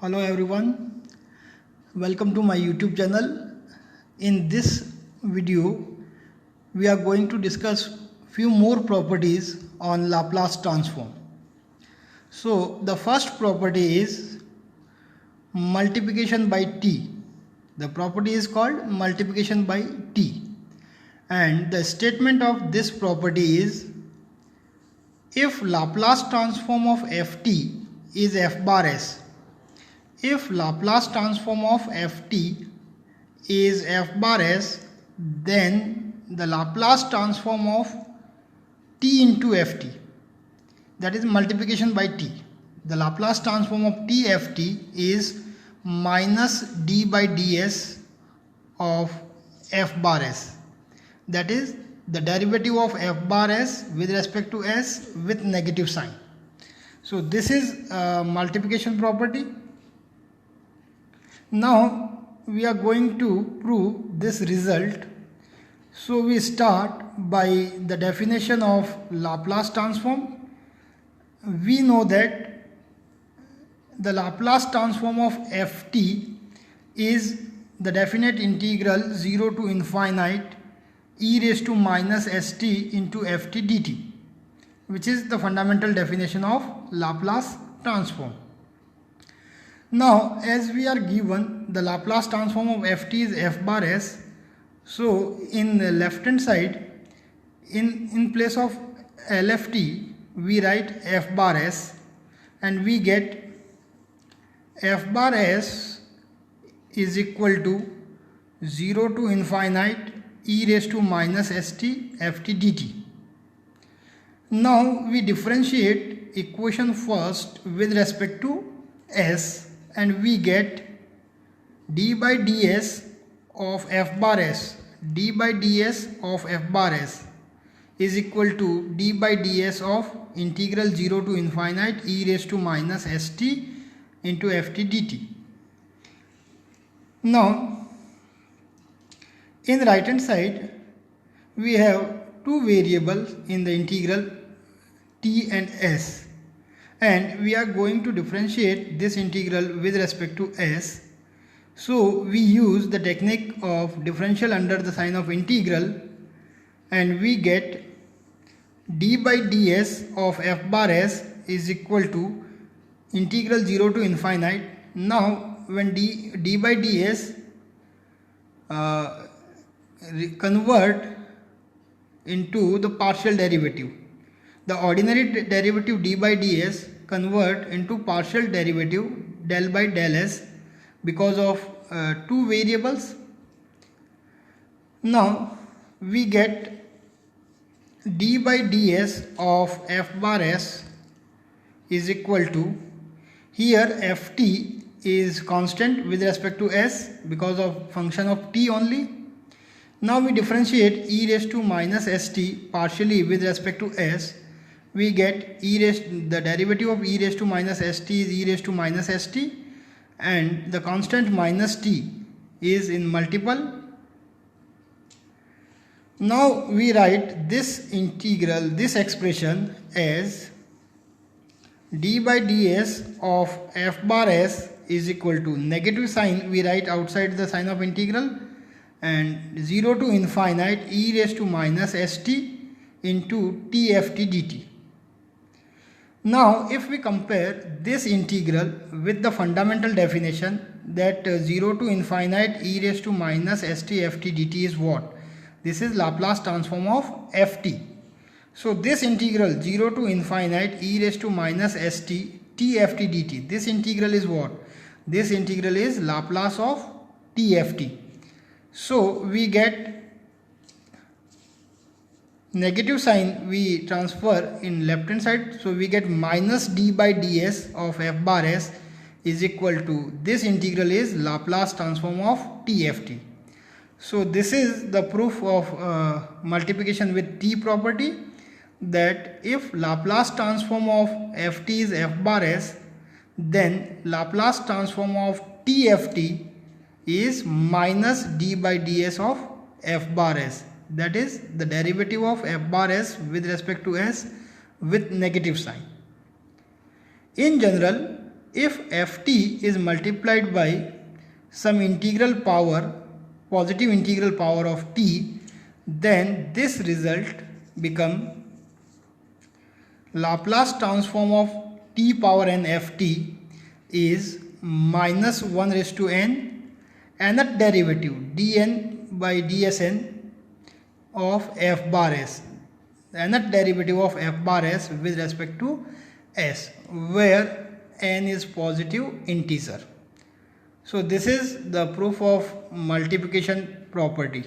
Hello everyone, welcome to my YouTube channel. In this video, we are going to discuss few more properties on Laplace transform. So the first property is multiplication by t. The property is called multiplication by t, and the statement of this property is if Laplace transform of ft is f bar s. If Laplace transform of ft is f bar s, then the Laplace transform of t into ft, that is multiplication by t. The Laplace transform of t ft is minus d by ds of f bar s. That is the derivative of f bar s with respect to s with negative sign. So this is multiplication property. Now we are going to prove this result. So we start by the definition of Laplace transform. We know that the Laplace transform of ft is the definite integral 0 to infinite e raised to minus st into ft dt, which is the fundamental definition of Laplace transform. Now, as we are given the Laplace transform of ft is f bar s, so in the left hand side, in place of LFT, we write f bar s, and we get f bar s is equal to 0 to infinite e raised to minus st ft dt. Now we differentiate equation first with respect to s, and we get d by ds of f bar s. D by ds of f bar s is equal to d by ds of integral 0 to infinite e raised to minus st into ft dt. Now in right hand side we have two variables in the integral t and s, and we are going to differentiate this integral with respect to s. So we use the technique of differential under the sign of integral, and we get d by ds of f bar s is equal to integral 0 to infinite. Now when d by ds convert into the partial derivative, the ordinary derivative d by ds convert into partial derivative del by del s because of two variables. Now we get d by ds of f bar s is equal to, here ft is constant with respect to s because of function of t only. Now we differentiate e raised to minus st partially with respect to s. We get the derivative of e raised to minus st is e raised to minus st, and the constant minus t is in multiple. Now we write this integral, this expression as d by ds of f bar s is equal to negative sign we write outside the sign of integral, and 0 to infinite e raised to minus st into tft dt. Now if we compare this integral with the fundamental definition, that 0 to infinite e raised to minus st ft dt is what? This is Laplace transform of ft. So this integral 0 to infinite e raised to minus st tft dt, this integral is what? This integral is Laplace of tft. So we get negative sign we transfer in left hand side, so we get minus d by ds of f bar s is equal to, this integral is Laplace transform of tft. So this is the proof of multiplication with t property, that if Laplace transform of ft is f bar s, then Laplace transform of tft is minus d by ds of f bar s, that is the derivative of f bar s with respect to s with negative sign. In general, if ft is multiplied by some integral power, positive integral power of t, then this result become Laplace transform of t power n ft is minus 1 raised to n nth derivative dn by dsn of f bar s, nth derivative of f bar s with respect to s, where n is positive integer. So this is the proof of multiplication property.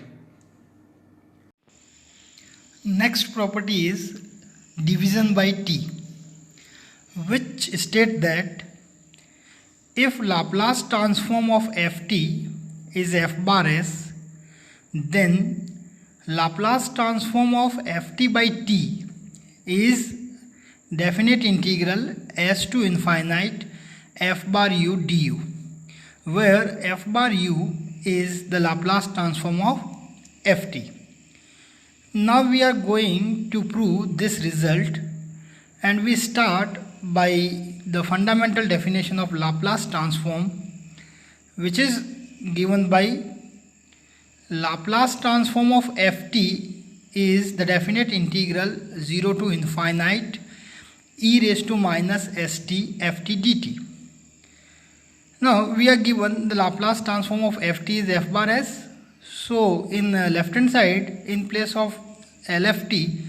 Next property is division by t, which state that if Laplace transform of ft is f bar s, then Laplace transform of ft by t is definite integral s to infinite f bar u du, where f bar u is the Laplace transform of ft. Now we are going to prove this result, and we start by the fundamental definition of Laplace transform, which is given by Laplace transform of ft is the definite integral 0 to infinite e raised to minus st ft dt. Now we are given the Laplace transform of ft is f bar s. So in left hand side, in place of LFT,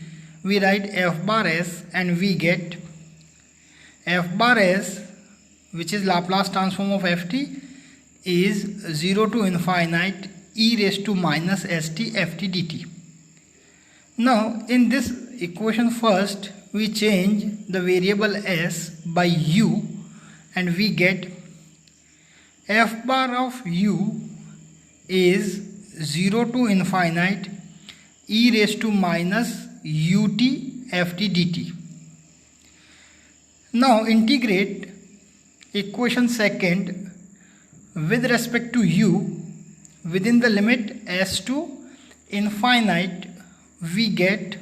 we write f bar s, and we get f bar s, which is Laplace transform of ft, is 0 to infinite e raised to minus st ft dt. Now in this equation, first we change the variable s by u, and we get f bar of u is 0 to infinite e raised to minus ut ft dt. Now integrate equation second with respect to u within the limit s to infinite. We get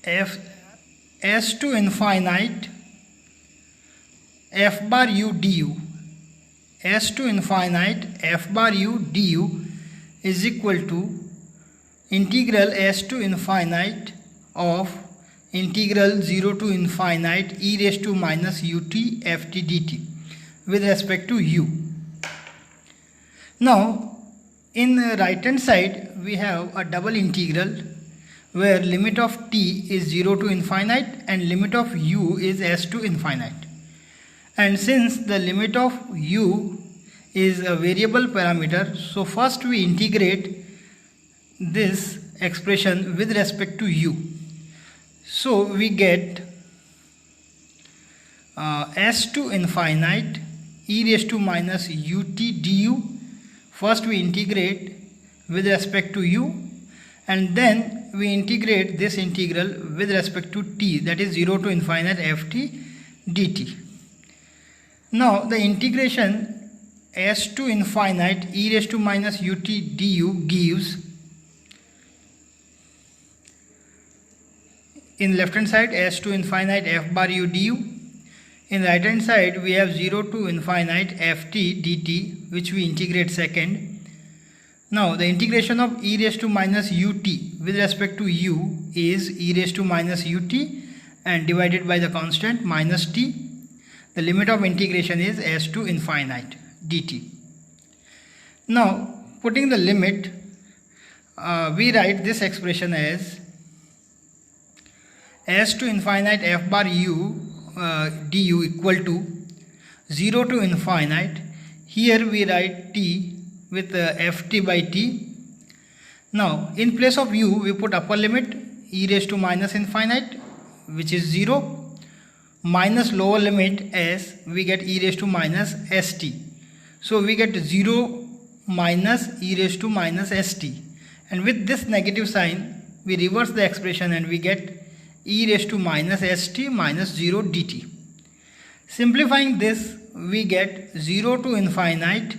f s to infinite f bar u du, s to infinite f bar u du is equal to integral s to infinite of integral 0 to infinite e raised to minus ut ft dt with respect to u. Now in the right hand side, we have a double integral where limit of t is 0 to infinite and limit of u is s to infinite. And since the limit of u is a variable parameter, so first we integrate this expression with respect to u. So we get s to infinite e raised to minus ut du. First we integrate with respect to u, and then we integrate this integral with respect to t, that is 0 to infinite ft dt. Now the integration s to infinite e raised to minus ut du gives, in left hand side, s to infinite f bar u du. In right hand side, we have 0 to infinite ft dt, which we integrate second. Now the integration of e raised to minus ut with respect to u is e raised to minus ut and divided by the constant minus t. The limit of integration is s to infinite dt. Now putting the limit, we write this expression as s to infinite f bar u du equal to 0 to infinite. Here we write t with ft by t. Now in place of u we put upper limit e raised to minus infinite, which is 0, minus lower limit s, we get e raised to minus st. So we get 0 minus e raised to minus st, and with this negative sign we reverse the expression and we get e raised to minus st minus 0 dt. Simplifying this, we get 0 to infinite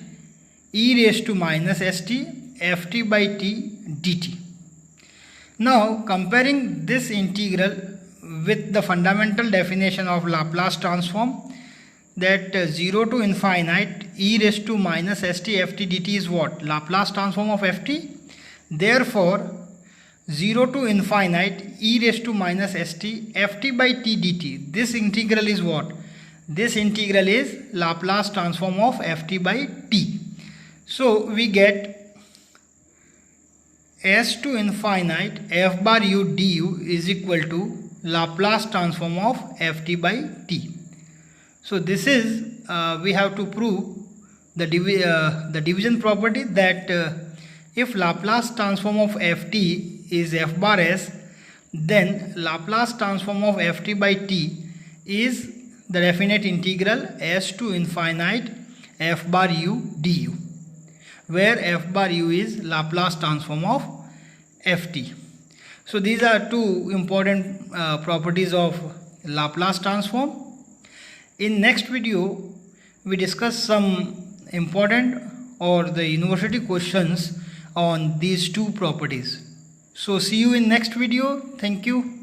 e raised to minus st ft by t dt. Now comparing this integral with the fundamental definition of Laplace transform, that 0 to infinite e raised to minus st ft dt is what? Laplace transform of ft. Therefore 0 to infinite e raised to minus st ft by t dt, this integral is what? This integral is Laplace transform of ft by t. So we get s to infinite f bar u du is equal to Laplace transform of ft by t. So this is we have to prove the division property, that if Laplace transform of ft is f bar s, then Laplace transform of ft by t is the definite integral s to infinite f bar u du, where f bar u is Laplace transform of ft. So these are two important properties of Laplace transform. In next video we discuss some important or the university questions on these two properties. So see you in next video. Thank you.